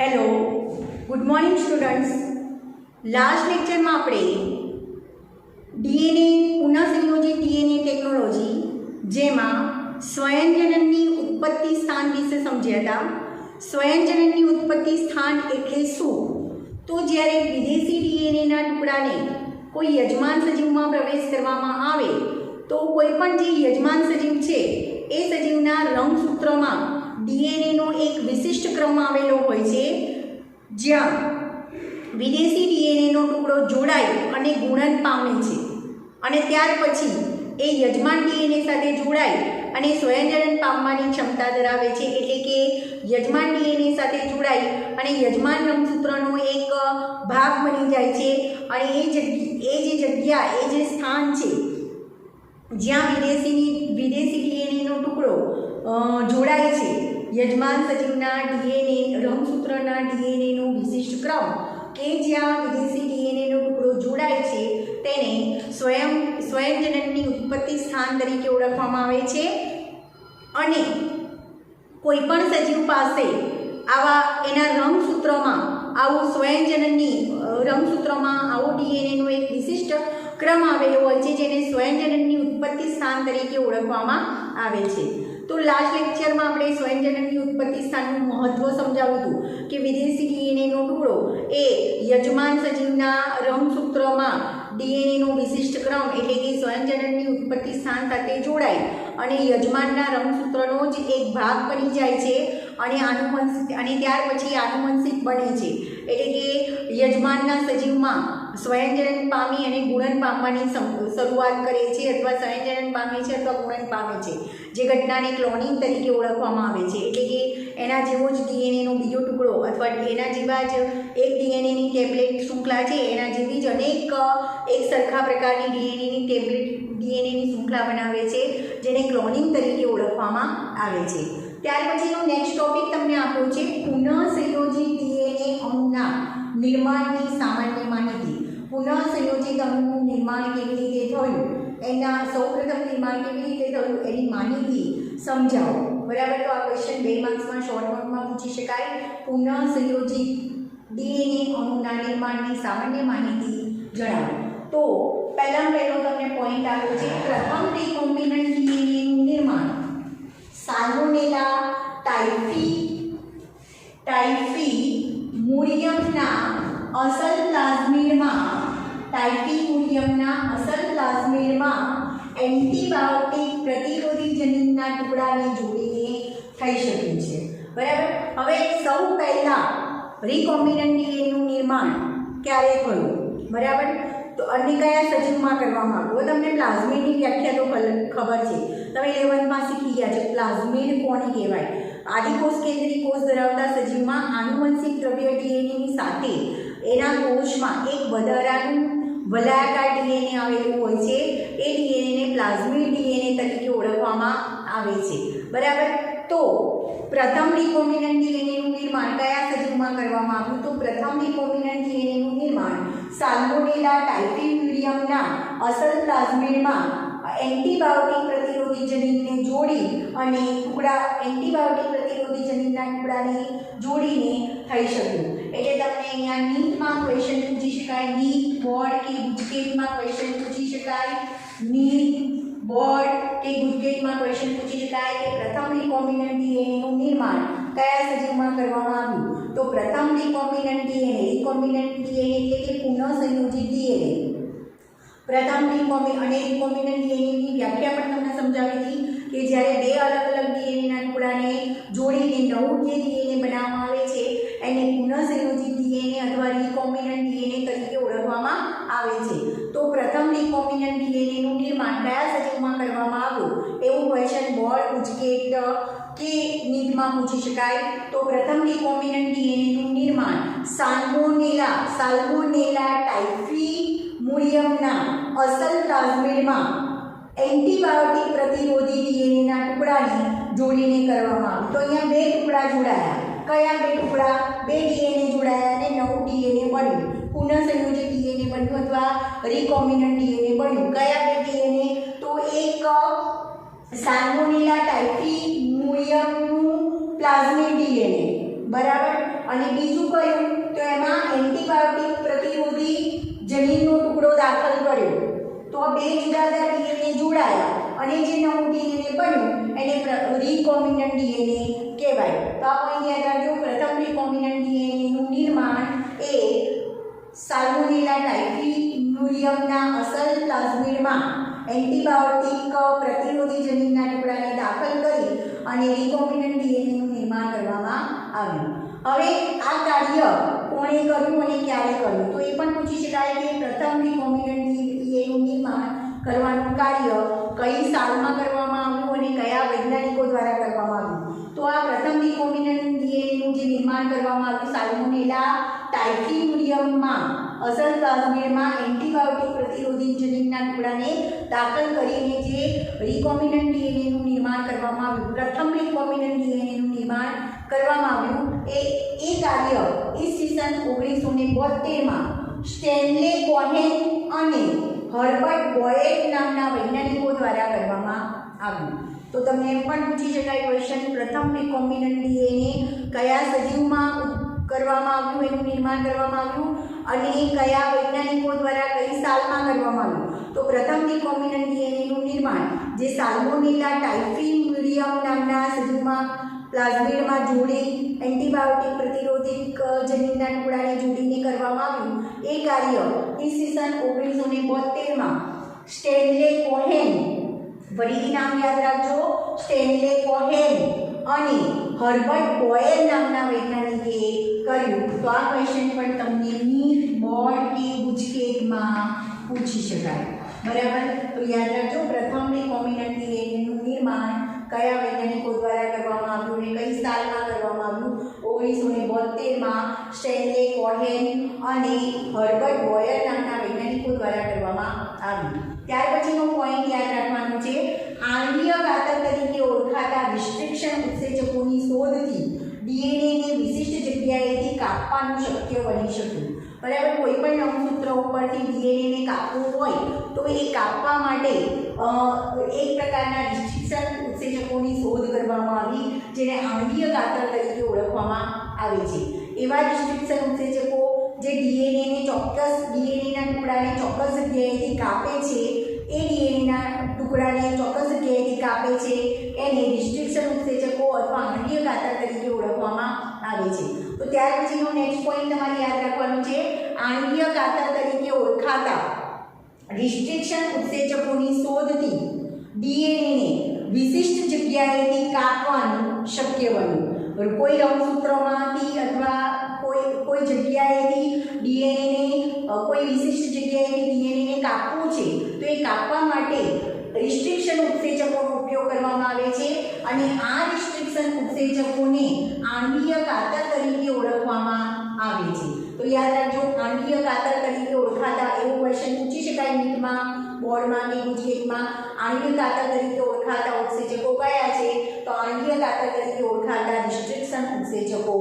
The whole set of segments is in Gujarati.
Hello, good morning students. Last લેક્ચરમાં આપણે ડીએનએ પુનઃસંયોજિત ડીએનએ ટેકનોલોજી જેમાં સ્વયંજનનની ઉત્પત્તિ સ્થાન વિશે સમજ્યા હતા. સ્વયંજનનની ઉત્પત્તિ સ્થાન એટલે શું? તો જ્યારે વિદેશી ડીએનએના ટુકડાને કોઈ યજમાન સજીવમાં પ્રવેશ કરવામાં આવે તો કોઈ પણ જે યજમાન સજીવ છે એ સજીવના રંગસૂત્રમાં ડીએનએનો એક વિશિષ્ટ ક્રમ આવેલો હોય છે, જ્યાં વિદેશી ડીએનએનો ટુકડો જોડાય અને ગુણન પામે છે અને ત્યાર પછી એ યજમાન ડીએનએ સાથે જોડાય અને સ્વયંજનન પામવાની ક્ષમતા ધરાવે છે. એટલે કે યજમાન ડીએનએ સાથે જોડાય અને યજમાન રંગસૂત્રનો એક ભાગ બની જાય છે અને એ જે જગ્યા એ જે સ્થાન છે જ્યાં વિદેશી ડીએનએનો ટુકડો જોડાય છે યજમાન સજીવના ડીએનએ રંગસૂત્રના ડીએનએનો વિશિષ્ટ ક્રમ કે જ્યાં વિદેશી ડીએનએનો ટુકડો જોડાય છે તેને સ્વયંજનનની ઉત્પત્તિ સ્થાન તરીકે ઓળખવામાં આવે છે. અને કોઈ પણ સજીવ પાસે આવા એના રંગસૂત્રમાં આવું રંગસૂત્રમાં આવો ડીએનએનો એક વિશિષ્ટ ક્રમ આવેલો હોય છે જેને સ્વયંજનનની ઉત્પત્તિ સ્થાન તરીકે ઓળખવામાં આવે છે. તો લાસ્ટ લેક્ચરમાં આપણે સ્વયંજનનની ઉત્પત્તિ સ્થાનનું મહત્ત્વ સમજાવ્યું હતું કે વિદેશી ડીએનએનો ટુકડો એ યજમાન સજીવના રંગસૂત્રમાં ડીએનએનો વિશિષ્ટ ક્રમ એટલે કે સ્વયંજનનની ઉત્પત્તિ સ્થાન સાથે જોડાય અને યજમાનના રંગસૂત્રનો જ એક ભાગ બની જાય છે અને ત્યાર પછી આનુવંશિક બને છે. એટલે કે યજમાનના સજીવમાં સ્વયંજનન પામી અને ગુણન પામવાની શરૂઆત કરે છે અથવા સ્વયંજનન પામે છે અથવા ગુણન પામે છે, જે ઘટનાને ક્લોનિંગ તરીકે ઓળખવામાં આવે છે. એટલે કે એના જેવો જ ડીએનએનો બીજો ટુકડો અથવા એના જેવા જ એક ડીએનએની ટેબ્લેટ શૃંખલા છે એના જેવી જ અનેક એક સરખા પ્રકારની ડીએનએની શૃંખલા બનાવે છે જેને ક્લોનિંગ તરીકે ઓળખવામાં આવે છે. ત્યાર પછીનો નેક્સ્ટ ટોપિક તમને આપ્યો છે પુનઃસંયોજિત ડીએનએ અણુના નિર્માણની સામાન્ય માહિતી. પુનઃસંયોજિત અણુનું નિર્માણ કેવી રીતે થયું, એના સૌપ્રથમ નિર્માણ કેવી રીતે થયું એની માહિતી સમજાવો. બરાબર, તો આ ક્વેશ્ચન 2 માર્ક્સમાં શોર્ટ નોટમાં પૂછી શકાય. પુનઃસંયોજિત ડીએનએ અણુના નિર્માણની સામાન્ય માહિતી જણાવો. તો પહેલો તમને પોઈન્ટ આપ્યો છે પ્રથમ રિકોમ્બિનન્ટ ડીએનએનું નિર્માણ સાલ્મોનેલા ટાઇફીમુરિયમના અસલ પ્લાઝમિડમાં એન્ટીબાયોટિક પ્રતિરોધી જનીનના ટુકડાને જોડીને થઈ શક્યું છે. બરાબર, હવે સૌ પહેલાં રિકોમ્બિનન્ટ ડીએનએનું નિર્માણ ક્યારે થયું? બરાબર, તો અને કયા સજીવમાં કરવામાં આવ્યું? તમને પ્લાઝમિડની વ્યાખ્યા તો ખબર છે, તમે 11માં શીખી ગયા છો. પ્લાઝમિડ કોને કહેવાય? આદિકોષ કેન્દ્રી કોષ ધરાવતા સજીવમાં આનુવંશિક દ્રવ્ય ડીએનએની સાથે એના કોષમાં એક વધારાનું વલયાકાર ડીએનએ આવેલું હોય છે. એ ડીએનએને પ્લાઝમિડ ડીએનએ તરીકે ઓળખવામાં આવે છે. બરાબર, તો પ્રથમ રિકોમ્બિનન્ટ ડીએનએનું નિર્માણ કયા સજીવમાં કરવામાં આવ્યું? તો પ્રથમ રિકોમ્બિનન્ટ ડીએનએનું નિર્માણ સાલ્મોનેલા ટાઇફીમુરિયમના અસલ પ્લાઝમિડમાં એન્ટીબાયોટિક પ્રતિરોધી જનીનને જોડી અને એન્ટીબાયોટિક પ્રતિરોધી જનીનના ટુકડાને જોડીને થઈ શક્યું. એટલે તમને અહીંયા નીટમાં ક્વેશ્ચન પૂછી શકાય, નીટ બોર્ડ કે ગુજકેટમાં ક્વેશ્ચન પૂછી શકાય, નીટ બોર્ડ કે ગુજકેટમાં ક્વેશ્ચન પૂછી શકાય કે પ્રથમ રિકોમ્બિનન્ટ ડીએનએનું નિર્માણ કયા સજીવમાં કરવામાં આવ્યું? તો પ્રથમ રિકોમ્બિનન્ટ ડીએનએ એટલે કે પુનઃસંયોજિત ડીએનએ પ્રથમ રિકોમ્બિનન્ટ ડીએનએની વ્યાખ્યા પણ તમને સમજાવી હતી કે જ્યારે બે અલગ અલગ ડીએનએના ટુકડાને જોડીને નવું જે ડીએનએ બનાવવામાં આવે છે એને પુનઃસંયોજિત ડીએનએ અથવા રિકોમ્બિનન્ટ ડીએનએ તરીકે ઓળખવામાં આવે છે. તો પ્રથમ રિકોમ્બિનન્ટ ડીએનએનું નિર્માણ કયા સજીવમાં કરવામાં આવ્યું એવું ક્વેશ્ચન બોર્ડ, ગુજકેટ કે નીટમાં પૂછી શકાય. તો પ્રથમ રિકોમ્બિનન્ટ ડીએનએનું નિર્માણ સાલ્મોનેલા ટાઇફીમુરિયમના અસલ પ્લાઝમિડમાં એન્ટીબાયોટિક પ્રતિરોધી ડીએનએના ટુકડાને જોડીને કરવામાં આવ્યું. તો અહીંયા બે ટુકડા જોડાયા. કયા બે ટુકડા? બે ડીએનએ જોડાયા અને નવું ડીએનએ બન્યું, પુનઃસંયોજિત ડીએનએ બન્યું અથવા રિકોમ્બિનન્ટ ડીએનએ બન્યું. કયા બે ડીએનએ? તો એક સાલ્મોનેલા ટાઇફીમુરિયમનું પ્લાઝમિડ ડીએનએ, બરાબર, અને બીજું કયું તો એમાં એન્ટીબાયોટિક પ્રતિરોધી જનીનનો ટુકડો દાખલ કર્યો તો આ બે જુદા જુદા ડીએનએ જોડાયા અને જે નવું ડીએનએ બન્યું એને રિકોમ્બિનન્ટ ડીએનએ કહેવાય. તો આ પોઈન્ટ યાદ રાખજો. પ્રથમ રિકોમ્બિનન્ટ ડીએનએનું નિર્માણ એ સાલ્મોનેલા ટાઇફિમ્યુરિયમના અસલ પ્લાઝમિડમાં એન્ટીબાયોટિક પ્રતિરોધી જનીનના ટુકડાને દાખલ કરી અને રિકોમ્બિનન્ટ ડીએનએનું નિર્માણ કરવામાં આવ્યું. હવે આ કાર્ય કોણે કર્યું અને ક્યારે કર્યું તો એ પણ પૂછી શકાય કે પ્રથમ રિકોમ્બિનન્ટ ડીએનએનું નિર્માણ કરવાનું કાર્ય કઈ સાલમાં કરવામાં આવ્યું અને કયા વૈજ્ઞાનિકો દ્વારા કરવામાં આવ્યું. તો આ પ્રથમ રિકોમ્બિનન્ટ ડીએનએનું જે નિર્માણ કરવામાં આવ્યું સાલ્મોનેલા ટાઇફિમ્યુરિયમમાં અસલ પ્લાઝમિડમાં એન્ટીબાયોટિક પ્રતિરોધી જનીનના ટુકડાને દાખલ કરીને જે રિકોમ્બિનન્ટ ડીએનએનું નિર્માણ કરવામાં આવ્યું, પ્રથમ રિકોમ્બિનન્ટ ડીએનએનું નિર્માણ કરવામાં આવ્યું એ કાર્ય ઈસવીસન 1972માં સ્ટેનલે કોહેન અને હર્બર્ટ બોયેટ નામના વૈજ્ઞાનિકો દ્વારા કરવામાં આવ્યું. તો તમને એમ પણ પૂછી શકાય ક્વેશ્ચન, પ્રથમ રિકોમ્બિનન્ટ ડીએનએ કયા સજીવમાં કરવામાં આવ્યું, એનું નિર્માણ કરવામાં આવ્યું અને કયા વૈજ્ઞાનિકો દ્વારા કઈ સાલમાં કરવામાં આવ્યું. તો પ્રથમ રિકોમ્બિનન્ટ ડીએનએનું નિર્માણ જે સાલ્મોનેલા ટાઇફિમ્યુરિયમ નામના સજીવમાં પ્લાઝમિડમાં જોડી એન્ટીબાયોટિક પ્રતિરોધક જનીનના ટુકડાને જોડીને કરવામાં આવ્યું એ કાર્ય ઈસવીસન 1972માં સ્ટેનલે કોહેન, ફરીથી નામ યાદ રાખજો, સ્ટેનલે કોહેન અને હર્બર્ટ બોયેલ નામના વૈજ્ઞાનિકે કર્યું. તો આ ક્વેશ્ચન પણ તમને નીટ, બોર્ડ કે ગુજકેટમાં પૂછી શકાય. બરાબર. તો યાદ રાખજો, પ્રથમ રિકોમ્બિનન્ટ ડીએનએનું નિર્માણ કયા વૈજ્ઞાનિકો દ્વારા કરવામાં આવ્યું અને કઈ સાલમાં કરવામાં આવ્યું? 1972માં સ્ટેનલે કોહેન અને હર્બર્ટ બોયર નામના વૈજ્ઞાનિકો દ્વારા કરવામાં આવ્યું. ત્યાર પછીનો પોઈન્ટ યાદ રાખવાનો છે, આણ્વીય ઘાતક તરીકે ઓળખાતા રિસ્ટ્રિક્શન ઉત્સેચકોની શોધથી ડીએનએને વિશિષ્ટ જગ્યાએથી કાપવાનું શક્ય બની શક્યું. બરાબર. કોઈ પણ નવસૂત્ર ઉપરથી ડીએનએને કાપવું હોય તો એ કાપવા માટે એક પ્રકારના રિસ્ટ્રિક્શન ઉત્સેચકોની શોધ કરવામાં આવી જેને આણ્વીય ઘાતક તરીકે ઓળખવામાં આવે છે. એવા રિસ્ટ્રિક્શન ઉત્સેચકો જે ડીએનએના ટુકડાને ચોક્કસ જગ્યાએથી કાપે છે, એ ડીએનએના ટુકડાને ચોક્કસ જગ્યાએથી કાપે છે એને રિસ્ટ્રિક્શન ઉત્સેચકો અથવા આણ્વીય ઘાતક તરીકે ઓળખવામાં આવે છે. તો ત્યાર પછીનો નેક્સ્ટ પોઈન્ટ તમારે યાદ રાખવાનો છે, આણ્વીય ઘાતક તરીકે ઓળખાતા રિસ્ટ્રિક્શન ઉત્સેચકોની શોધથી ડીએનએને વિશિષ્ટ જગ્યાએથી કાપવાનું શક્ય બન્યું. કોઈ રંગસૂત્રમાંથી અથવા કોઈ જગ્યાએથી ડીએનએને કોઈ વિશિષ્ટ જગ્યાએથી ડીએનએને કાપવું છે તો એ કાપવા માટે રિસ્ટ્રિક્શન ઉત્સેચકોનો ઉપયોગ કરવામાં આવે છે અને આ રિસ્ટ્રિક્શન ઉત્સેચકોને આણ્વીય ઘાતક તરીકે ઓળખવામાં આવે છે. તો યાદ રાખજો, આણ્વીય ઘાતક તરીકે ઓળખાતા એવો ક્વેશ્ચન પૂછી શકાય નીટમાં, બોર્ડમાં કે ગુજકેટમાં. આણ્વીય ઘાતક તરીકે ઓળખાતા ઉત્સેચકો કયા છે? તો આણ્વીય ઘાતક તરીકે ઓળખાતા રિસ્ટ્રિક્શન ઉત્સેચકો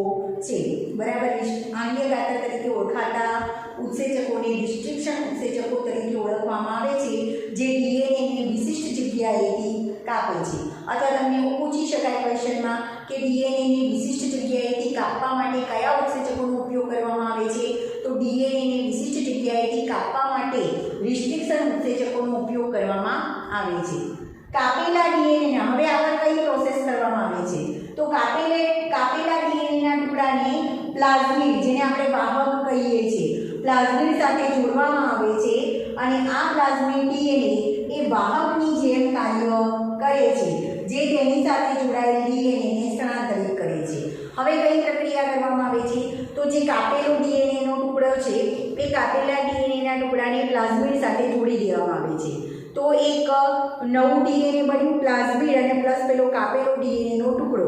છે. બરાબર. આણ્વીય ઘાતક તરીકે ઓળખાતા ઉત્સેચકોને રિસ્ટ્રિક્શન ઉત્સેચકો તરીકે ઓળખવામાં આવે છે જે ડીએનએને વિશિષ્ટ જગ્યાએથી કાપે છે. અથવા તમને એવું પૂછી શકાય ક્વેશ્ચનમાં કે ડીએનએને વિશિષ્ટ જગ્યાએથી કાપવા માટે કયા ઉત્સેચકોનો ઉપયોગ કરવામાં આવે છે? તો ડીએનએને વિશિષ્ટ જગ્યાએથી કાપવા માટે રિસ્ટ્રિક્શન ઉત્સેચકોનો ઉપયોગ કરવામાં આવે છે. કાપેલા ડીએનએના હવે આગળ કઈ પ્રોસેસ કરવામાં આવે છે? તો કાપેલા ડીએનએના ટુકડાને પ્લાઝમિડ, જેને આપણે વાહક કહીએ છીએ, પ્લાઝમિડ સાથે જોડવામાં આવે છે અને આ પ્લાઝમિડ ડીએનએ એ વાહકની જેમ કાર્ય કરે છે જે તેની સાથે જોડાયેલ ડીએનએને સ્થળાંતરિત કરે છે. હવે કઈ પ્રક્રિયા કરવામાં આવે છે? તો જે કાપેલો ડીએનએનો ટુકડો છે એ કાપેલા ડીએનએના ટુકડાને પ્લાઝમિડ સાથે જોડી દેવામાં આવે છે. તો એક નવું ડીએનએ બન્યું પ્લાઝમિડ અને પ્લસ પેલો કાપેલો ડીએનએનો ટુકડો.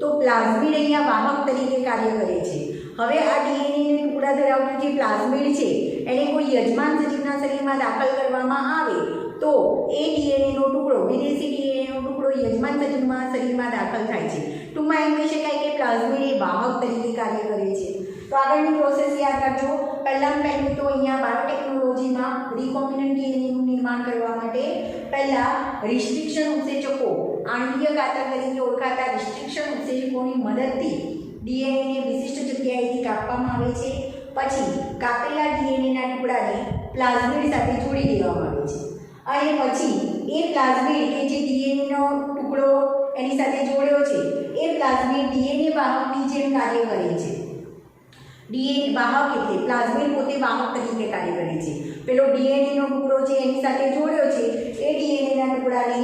તો પ્લાઝમિડ અહીંયા વાહક તરીકે કાર્ય કરે છે. હવે આ ડીએનએને ટુકડા ધરાવતું જે પ્લાઝમિડ છે એને કોઈ યજમાન સજીવના શરીરમાં દાખલ કરવામાં આવે તો એ ડીએનએનો ટુકડો, વિદેશી ડીએનએનો ટુકડો યજમાન શરીરમાં દાખલ થાય છે. ટૂંકમાં એમ કહી શકાય કે પ્લાઝમિડ એ વાહક તરીકે કાર્ય કરે છે. તો આગળની પ્રોસેસ યાદ રાખજો. પહેલું તો અહીંયા બાયોટેકનોલોજીમાં રિકોમ્બિનન્ટ ડીએનએનું નિર્માણ કરવા માટે પહેલાં રિસ્ટ્રિક્શન ઉત્સેચકો, આણ્વીય ઘાતક તરીકે ઓળખાતા રિસ્ટ્રિક્શન ઉત્સેચકોની મદદથી ડીએનએને વિશિષ્ટ જગ્યાએથી કાપવામાં આવે છે, પછી કાપેલા ડીએનએના ટુકડાને પ્લાઝમિડ સાથે જોડી દેવામાં આવે છે અને પછી એ પ્લાઝમિડ કે જે ડીએનએનો ટુકડો એની સાથે જોડ્યો છે એ પ્લાઝમિડ ડીએનએ વાહકની જેમ કાર્ય કરે છે. ડીએનએ વાહક એટલે પ્લાઝમિડ પોતે વાહક તરીકે કાર્ય કરે છે. પેલો ડીએનએનો ટુકડો છે એની સાથે જોડ્યો છે એ ડીએનએના ટુકડાને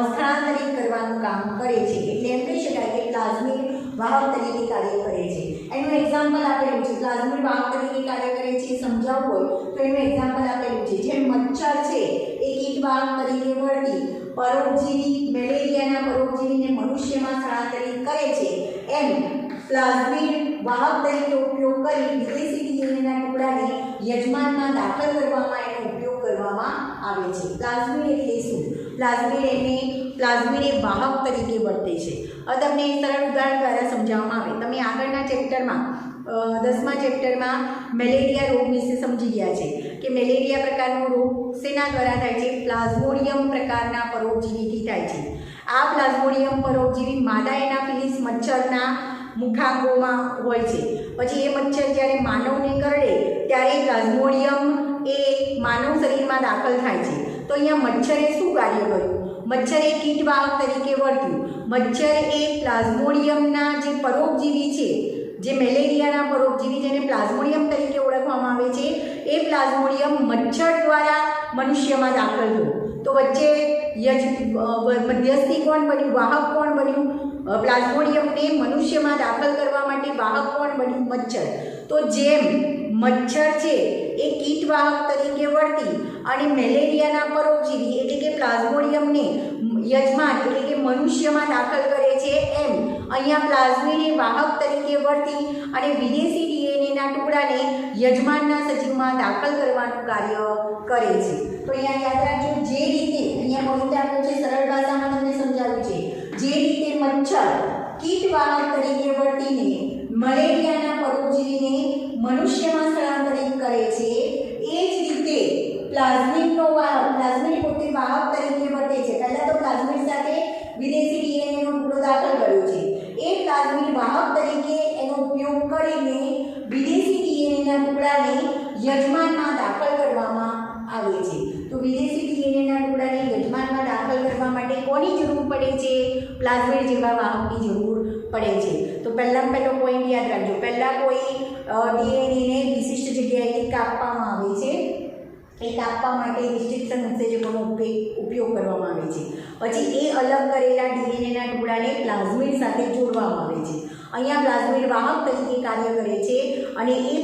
સ્થળાંતરિત કરવાનું કામ કરે છે. એટલે એમ કહી શકાય કે પ્લાઝમિડ વાહક તરીકે કાર્ય કરે છે. એનું એક્ઝામ્પલ આપેલું છે. પ્લાઝમિડ વાહક તરીકે કાર્ય કરે છે સમજાવવું હોય તો એનું એક્ઝામ્પલ આપેલું છે. જેમ મચ્છર છે એ કીટ વાહક તરીકે વર્તી પરોપજીવી મેલેરિયાના પરોપજીવીને મનુષ્યમાં સ્થળાંતરિત કરે છે, એમ પ્લાઝમિડ વાહક તરીકે ઉપયોગ કરી વિદેશી ડીએનએના ટુકડાને યજમાનમાં દાખલ કરવામાં એનો ઉપયોગ કરવામાં આવે છે. પ્લાઝમિડ એટલે શું? પ્લાઝમિડ એ વાહક તરીકે વર્તે છે. હવે તમને એક સરળ ઉદાહરણ દ્વારા સમજાવવામાં આવે. તમે આગળના ચેપ્ટરમાં 10મા ચેપ્ટરમાં મેલેરિયા રોગ વિશે સમજી ગયા છે કે મેલેરિયા પ્રકારનો રોગ શેના દ્વારા થાય છે? પ્લાઝ્મોડિયમ પ્રકારના પરોપજીવીથી થાય છે. આ પ્લાઝ્મોડિયમ પરોપજીવી માદા એનાફિલિસ મચ્છરના મુખાંગોમાં હોય છે. પછી એ મચ્છર જ્યારે માનવને કરડે ત્યારે પ્લાઝ્મોડિયમ એ માનવ શરીરમાં દાખલ થાય છે. તો અહીંયા મચ્છરે શું કાર્ય કર્યું? મચ્છરે કીટવાહક તરીકે વર્ત્યું. મચ્છર એ પ્લાઝ્મોડિયમના જે પરોપજીવી છે, જે મેલેરિયાના પરોપજીવી જેને પ્લાઝ્મોડિયમ તરીકે ઓળખવામાં આવે છે, એ પ્લાઝ્મોડિયમ મચ્છર દ્વારા મનુષ્યમાં દાખલ થયું. તો વચ્ચે મધ્યસ્થી કોણ બન્યું? વાહક કોણ બન્યું? પ્લાઝ્મોડિયમને મનુષ્યમાં દાખલ કરવા માટે વાહક કોણ બન્યું? મચ્છર. તો જેમ મચ્છર છે એ કીટવાહક તરીકે વર્તી અને મેલેરિયાના પરોપજીવી એટલે કે પ્લાઝ્મોડિયમને યજમાન એટલે કે મનુષ્યમાં દાખલ કરે છે, એમ અહીંયા પ્લાઝમિડ એ વાહક તરીકે વર્તી અને વિદેશી ડીએનએના ટુકડાને યજમાનના સજીવમાં દાખલ કરવાનું કાર્ય કરે છે. તો અહીંયા યાદ રાખજો, જે રીતે અહીંયા પોઈન્ટ આપ્યો છે, સરળ ભાષામાં તમને સમજાવ્યું છે. જે રીતે મચ્છર કીટવાહક તરીકે વર્તીને મલેરિયાના પરોપજીવીને મનુષ્યમાં સ્થળાંતરિત કરે છે, એ જ રીતે પ્લાઝમિડ પોતે વાહક તરીકે વર્તે છે. પહેલા તો પ્લાઝમિડ સાથે વિદેશી ડીએનએનો ટુકડો દાખલ કર્યો છે. એ પ્લાઝમિડ વાહક તરીકે એનો ઉપયોગ કરીને વિદેશી ડીએનએના ટુકડાને યજમાનમાં દાખલ કરવામાં આવે છે. તો વિદેશી ડીએનએના ટુકડાને યજમાનમાં દાખલ કરવા માટે કોની જરૂર પડે છે? પ્લાઝમિડ જેવા વાહકની જરૂર પડે છે. તો પહેલો પોઈન્ટ યાદ રાખજો. પહેલાં કોઈ ડીએનએને વિશિષ્ટ જગ્યાએથી કાપવામાં આવે છે. એ કાપવા માટે રિસ્ટ્રિક્શન ઉત્સેચકોનો ઉપયોગ કરવામાં આવે છે. પછી એ અલગ કરેલા ડીએનએના ટુકડાને પ્લાઝમિડ સાથે જોડવામાં આવે છે. અહીંયા પ્લાઝમિડ વાહક તરીકે કાર્ય કરે છે અને એ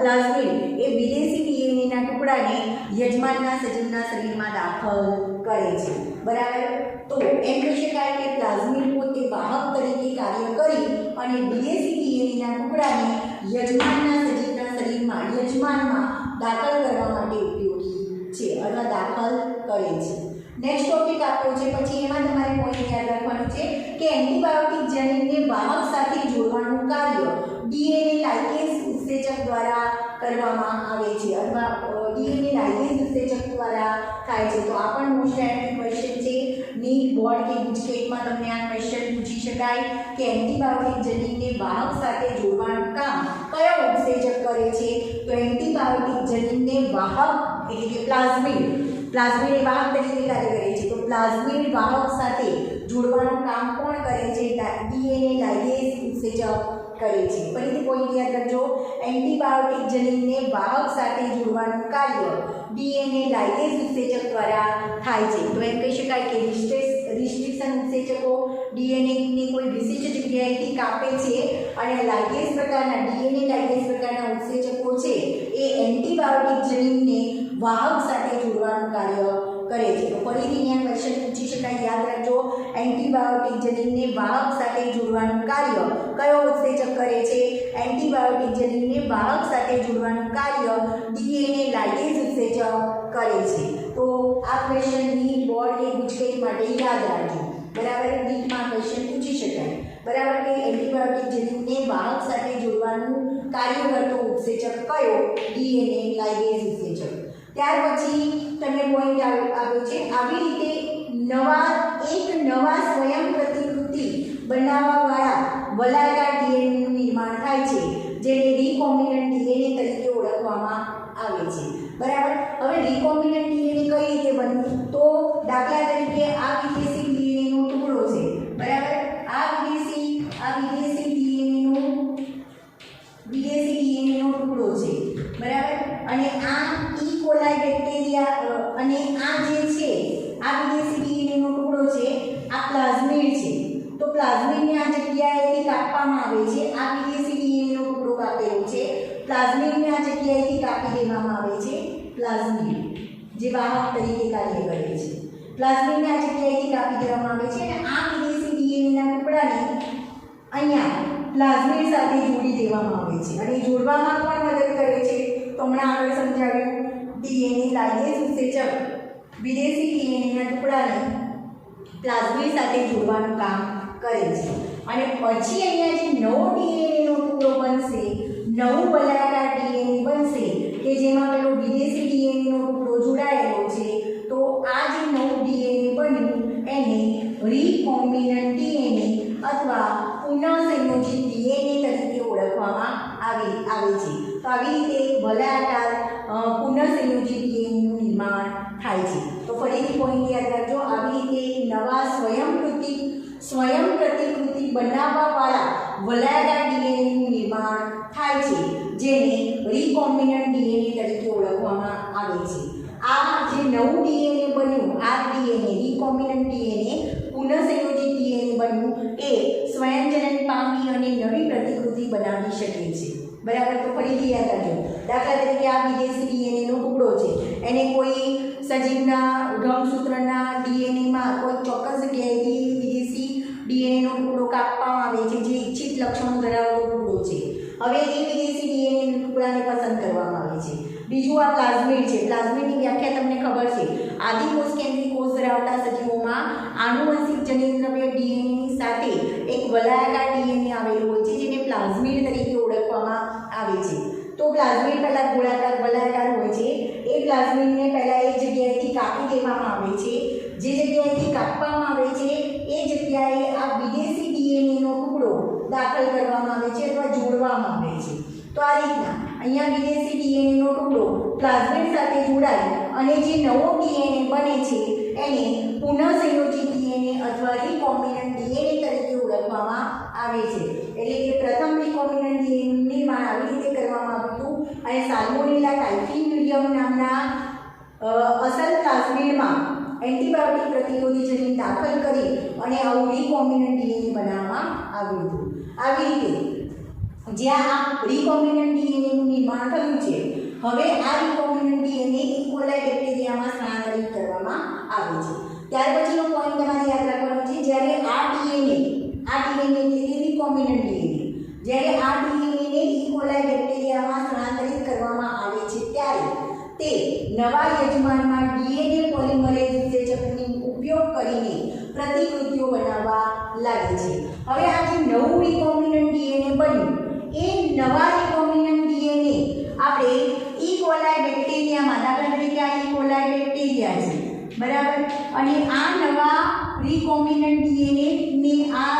પ્લાઝમિડ એ વિદેશી ડીએનએના ટુકડાને યજમાનના સજીવના શરીરમાં દાખલ કરે છે. બરાબર. તો એમ કહી શકાય કે પ્લાઝમિડ પોતે વાહક તરીકે કાર્ય કરી અને વિદેશી ડીએનએના ટુકડાને યજમાનના સજીવના યજમાનમાં દાખલ કરવા માટે ઉપયોગી છે અથવા દાખલ કરે છે. નેક્સ્ટ ટોપિક આપ્યો છે. પછી એમાં તમારે પોઈન્ટ યાદ રાખવાનું છે કે એન્ટીબાયોટિક જનીનને વાહક સાથે જોડવાનું કાર્ય ડીએનએ લાઇગેઝ ઉત્સેચક દ્વારા કરવામાં આવે છે અથવા ડીએનએ લાઇગેઝ ઉત્સેચક દ્વારા થાય છે. તો આ પણ મોસ્ટ આઈએમપી ક્વેશ્ચન છે. નીટ બોર્ડ કે ગુજકેટમાં તમને આ ક્વેશ્ચન પૂછી શકાય કે એન્ટીબાયોટિક જનીનને વાહક સાથે જોડવાનું કામ કયો ઉત્સેચક કરે છે? તો એન્ટીબાયોટિક જનીનને વાહક એટલે કે પ્લાઝમિડ એ વાહક તરીકે કાર્ય કરે છે. તો પ્લાઝમિડ વાહક સાથે જોડવાનું કામ કોણ કરે છે? ડીએનએ લાઇગેઝ ઉત્સેચક કરે છે. ફરીથી પોઈન્ટ યાદ રાખજો. એન્ટીબાયોટિક જનીનને વાહક સાથે જોડવાનું કાર્ય ડીએનએ લાઇગેઝ ઉત્સેચક દ્વારા થાય છે. તો એમ કહી શકાય કે રિસ્ટ્રિક્શન ઉત્સેચકો ડીએનએની કોઈ વિશિષ્ટ જગ્યાએથી કાપે છે અને લાઇગેઝ પ્રકારના ઉત્સેચકો છે એ એન્ટીબાયોટિક જનીનને વાહક સાથે જોડવાનું કાર્ય કરે છે. તો ફરીથી અહીંયા ક્વેશ્ચન પૂછી શકાય, યાદ રાખજો. એન્ટીબાયોટિક જનીનને વાહક સાથે જોડવાનું કાર્ય કયો ઉત્સેચક કરે છે? એન્ટીબાયોટિક જનીનને વાહક સાથે જોડવાનું કાર્ય ડીએનએ લાઇગેઝ ઉત્સેચક કરે છે. તો આ ક્વેશ્ચન નીટ બોર્ડ કે ગુજકેટ માટે યાદ રાખજો. બરાબર. નીટમાં ક્વેશ્ચન પૂછી શકાય. બરાબર કે એન્ટીબાયોટિક જનીનને વાહક સાથે જોડવાનું કાર્ય કરતો ઉત્સેચક કયો? ડીએનએ લાઇગેઝ ઉત્સેચક. ત્યાર પછી તમને પોઈન્ટ આવ્યો છે. આવી રીતે નવા સ્વયં પ્રતિકૃતિ બનાવવાવાળા વલયાકાર ડીએનએનું નિર્માણ થાય છે, જેને રિકોમ્બિનન્ટ ડીએનએ તરીકે ઓળખવામાં આવે છે. બરાબર. હવે રિકોમ્બિનન્ટ ડીએનએ કઈ રીતે બન્યું? તો દાખલા તરીકે આ વિદેશી ડીએનએનો ટુકડો છે. બરાબર. આ વિદેશી ડીએનએનો ટુકડો છે. બરાબર. અને આ ઈ કોલાઈ બેક્ટેરિયા અને આ જે છે આ વિદેશી ડીએનએનો ટુકડો છે, આ પ્લાઝમિડ છે. તો પ્લાઝમિડને આ જગ્યાએથી કાપવામાં આવે છે. આ વિદેશી ડીએનએનો ટુકડો કાપેલો છે, પ્લાઝમિડને આ જગ્યાએથી કાપી દેવામાં આવે છે. પ્લાઝમિડ જે વાહક તરીકે કાર્ય કરે છે, પ્લાઝમિડને આ જગ્યાએથી કાપી દેવામાં આવે છે અને આ વિદેશી ડીએનએના ટુકડાને અહીંયા પ્લાઝમિડ સાથે જોડી દેવામાં આવે છે. અને જોડવામાં પણ મદદ કરે છે. તો હમણાં આગળ સમજાવ્યું, ડીએનએ લાઇગેઝ ઉત્સેચક વિદેશી ડીએનએના ટુકડાને પ્લાઝમિડ સાથે જોડવાનું કામ કરે છે. અને પછી અહીંયા જે નવો ડીએનએનો ટુકડો બનશે, નવું વલયાકાર ડીએનએ બનશે કે જેમાં પેલો વિદેશી ડીએનએનો ટુકડો જોડાયેલો છે, તો આ જે નવું ડીએનએ બન્યું એને રિકોમ્બિનન્ટ ડીએનએ અથવા પુનઃસંયોજિત ડીએનએ તરીકે ઓળખવામાં આવે છે. તો આવી રીતે વલયાકાર પુનઃસંયોજિત ડીએનએનું નિર્માણ થાય છે. તો ફરીથી પોઈન્ટ યાદ રાખજો, આવી રીતે નવા સ્વયં પ્રતિકૃતિ બનાવવાવાળા વલયાકાર ડીએનએનું નિર્માણ થાય છે, જેને રિકોમ્બિનન્ટ ડીએનએ તરીકે ઓળખવામાં આવે છે. આ જે નવું ડીએનએ બન્યું, આ ડીએનએ રિકોમ્બિનન્ટ ડીએનએ પુનઃસંયોજિત ડીએનએ બન્યું એ સ્વયંજનન પામી અને નવી પ્રતિકૃતિ બનાવી શકે છે. બરાબર. તો ફરીથી યાદ રાખજો, દાખલા તરીકે આ વિદેશી ડીએનએનો ટુકડો છે, એને કોઈ સજીવના રંગસૂત્રના ડીએનએમાં કોઈ ચોક્કસ જગ્યાએથી વિદેશી ડીએનએનો ટુકડો કાપવામાં આવે છે, જે ઇચ્છિત લક્ષણો ધરાવતો ટુકડો છે. હવે એ વિદેશી ડીએનએ ટુકડાને પસંદ કરવામાં આવે છે. બીજું આ પ્લાઝમિડ છે. પ્લાઝમિડની વ્યાખ્યા તમને ખબર છે. આદિકોષ કેન્દ્રીય કોષ ધરાવતા સજીવોમાં આનુવંશિક જનીનદ્રવ્ય ડીએનએની સાથે એક વલયાકાર ડીએનએ આવેલું હોય છે, જેને પ્લાઝમિડ તરીકે ઓળખવામાં આવે છે. તો પ્લાઝમિડ પહેલાં ગોળાકાર વલયાકાર હોય છે. એ પ્લાઝમિડને પહેલાં એક જગ્યાએથી કાપી દેવામાં આવે છે. જે જગ્યાએથી કાપવામાં આવે છે એ જગ્યાએ આ વિદેશી ડીએનએનો ટુકડો દાખલ કરવામાં આવે છે અથવા જોડવામાં આવે છે. તો આ રીતના અહીંયા વિદેશી ડીએનએનો ટુકડો પ્લાઝમિડ સાથે જોડાય અને જે નવો ડીએનએ બને છે એને પુનઃસંયોજિત ડીએનએ અથવા રિકોમ્બિનન્ટ ડીએનએ તરીકે ઓળખવામાં આવે છે. એટલે કે પ્રથમ રિકોમ્બિનન્ટ ડીએનએનું નિર્માણ આવી રીતે કરવામાં આવ્યું હતું અને સાલ્મોનેલા ટાઇફિમ્યુરિયમ નામના અસલ પ્લાઝમિડમાં એન્ટીબાયોટિક પ્રતિરોધી જનીન દાખલ કરી અને આવું રિકોમ્બિનન્ટ ડીએનએ બનાવવામાં આવ્યું હતું. આવી રીતે જ્યાં આ રિકોમ્બિનન્ટ ડીએનએનું નિર્માણ થયું છે, હવે આ રિકોમ્બિનન્ટ ડીએનએ ઈ કોલાઈ બેક્ટેરિયામાં સ્થાનાંતરિત કરવામાં આવે છે. ત્યાર પછીનો પોઈન્ટ તમારે યાદ રાખવાનો છે, જ્યારે આ ડીએનએ એટલે કે રિકોમ્બિનન્ટ ડીએનએ, જ્યારે આ ડીએનએને ઈ કોલાઈ બેક્ટેરિયામાં સ્થાનાંતરિત કરવામાં આવે છે ત્યારે તે નવા યજમાનમાં ડીએનએ પોલિમરેઝ ઉત્સેચકનો ઉપયોગ કરીને પ્રતિકૃતિઓ બનાવવા લાગે છે. હવે આ જે નવું રિકોમ્બિનન્ટ ડીએનએ બન્યું એ નવા રિકોમ્બિનન્ટ ડીએનએ આપણે ઈ કોલાઈ બેક્ટેરિયામાં, દાખલા તરીકે આ ઈ કોલાઈ બેક્ટેરિયા છે, બરાબર, અને આ નવા રિકોમ્બિનન્ટ ડીએનએ ને આ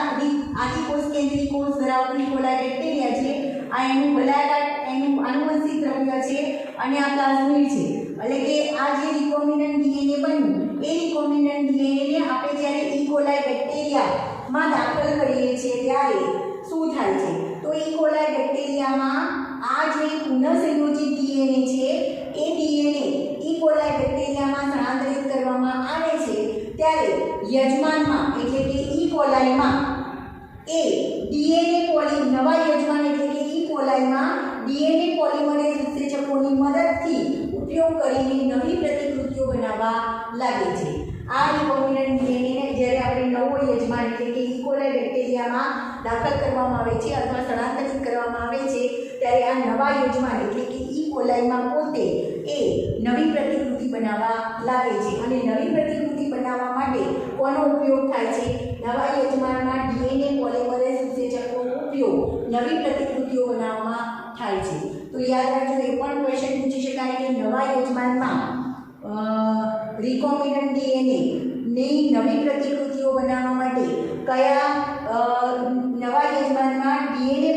આદિકોષ કેન્દ્રીય કોષ ધરાવતું ઈ કોલાઈ બેક્ટેરિયા છે, આ એનું વલયાકાર એનું આનુવંશિક દ્રવ્ય છે અને આ પ્લાઝમિડ છે. એટલે કે આ જે રિકોમ્બિનન્ટ ડીએનએ બન્યું એ રિકોમ્બિનન્ટ ડીએનએને આપણે જ્યારે ઈ કોલાઈ બેક્ટેરિયામાં દાખલ કરીએ છીએ ત્યારે શું થાય છે? તો ઈ કોલાઈ બેક્ટેરિયામાં આ જે પુનઃસંયોજિત ડીએનએ છે એ ડીએનએ ઈ કોલાઈ બેક્ટેરિયામાં સ્થાનાંતરિત કરવામાં આવે છે ત્યારે યજમાનમાં એટલે કે ઈ કોલાઈમાં એ ડીએનએ નવા યજમાન એટલે કે ઈ કોલાઈમાં ડીએનએ પોલિમરેઝ ઉત્સેચકોની મદદથી ઉપયોગ કરીને નવી પ્રતિકૃતિઓ બનાવવા લાગે છે. આ રિકોમ્બિનન્ટ ડીએનએને જ્યારે આપણે નવો યજમાન એટલે કે ઈ કોલાઈ બેક્ટેરિયામાં દાખલ કરવામાં આવે છે અથવા સ્થળાંતરિત કરવામાં આવે છે ત્યારે આ નવા યજમાન એટલે કે ઈ કોલાઈમાં પોતે એ નવી પ્રતિકૃતિ બનાવવા લાગે છે અને નવી પ્રતિકૃતિ બનાવવા માટે કોનો ઉપયોગ થાય છે? નવા યજમાનમાં ડીએનએ પોલિમરેઝ ઉત્સેચકોનો ઉપયોગ નવી પ્રતિકૃતિઓ બનાવવામાં થાય છે. તો યાદ રાખજો, એ પણ ક્વેશ્ચન પૂછી શકાય કે નવા યજમાનમાં રિકોમ્બિનન્ટ ડીએનએ નવી પ્રતિકૃતિઓ બનાવવા માટે કયા નવા યજમાનમાં ડીએનએ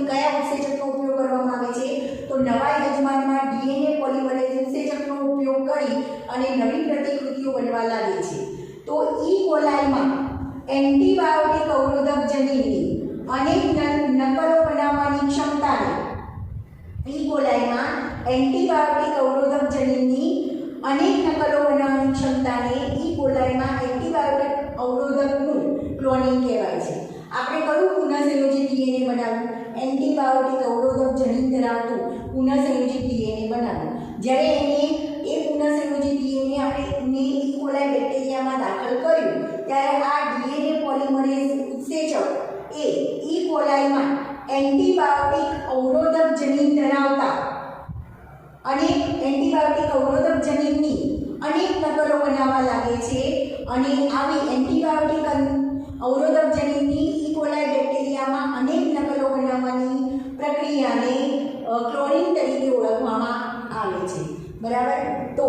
કયા ઉત્સેચકનો ઉપયોગ કરવામાં આવે છે? તો નવા યજમાનમાં ડીએનએ પોલિમરેઝ ઉત્સેચકનો ઉપયોગ કરી અને નવી પ્રતિકૃતિઓ બનવા લાગે છે. તો ઈ કોલાઈમાં એન્ટીબાયોટિક અવરોધક જનીનની અનેક નકલો બનાવવાની ક્ષમતાને ઈ કોલાઈમાં એન્ટીબાયોટિક અવરોધક જનીનની અનેક નકલો બનાવવાની ક્ષમતાને ઈ કોલાઈમાં એન્ટીબાયોટિક અવરોધકનું ક્લોનિંગ કહેવાય છે. આપણે કયું પુનઃસંયોજિત ડીએનએ બનાવ્યું? એન્ટીબાયોટિક અવરોધક જનીન ધરાવતું પુનઃસંયોજિત ડીએનએ બનાવ્યું. જ્યારે એ પુનઃસંયોજિત ડીએનએ આપણે ઈ કોલાઈ બેક્ટેરિયામાં દાખલ કર્યું ત્યારે આ ડીએનએ પોલિમરેઝ ઉત્સેચક એ ઈ કોલાઈમાં એન્ટીબાયોટિક અવરોધક જનીન ધરાવતા અને એન્ટીબાયોટિક અવરોધક જનીનની અનેક નકલો બનાવવા લાગે છે અને આવી એન્ટીબાયોટિક અવરોધક જનીનની ઈ કોલાઈ બેક્ટેરિયામાં અનેક નકલો બનાવવાની પ્રક્રિયાને ક્લોનિંગ તરીકે ઓળખવામાં આવે છે. બરાબર. તો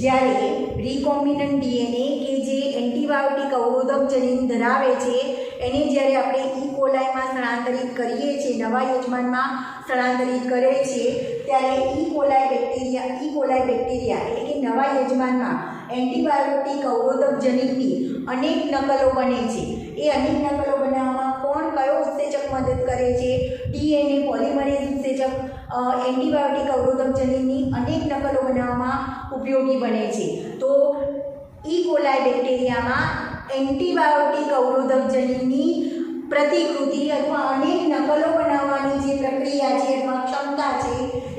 જ્યારે રિકોમ્બિનન્ટ ડીએનએ કે જે એન્ટીબાયોટિક અવરોધક જનીન ધરાવે છે એને જ્યારે આપણે ઈ કોલાઈમાં સ્થળાંતરિત કરીએ છીએ, નવા યજમાનમાં સ્થળાંતરિત કરે છે ત્યારે ઈ કોલાઈ બેક્ટેરિયા એટલે કે નવા યજમાનમાં એન્ટીબાયોટિક અવરોધક જનીનની અનેક નકલો બને છે. એ અનેક નકલો બનાવવામાં કયો ઉત્સેચક મદદ કરે છે? ડીએનએ પોલિમરેઝ ઉત્સેચક એન્ટીબાયોટિક અવરોધક જનીનની અનેક નકલો બનાવવામાં ઉપયોગી બને છે. તો ઈ કોલાઈ બેક્ટેરિયામાં એન્ટીબાયોટિક અવરોધક જનીનની પ્રતિકૃતિ અથવા અનેક નકલો બનાવવાની જે પ્રક્રિયા છે અથવા ક્ષમતા છે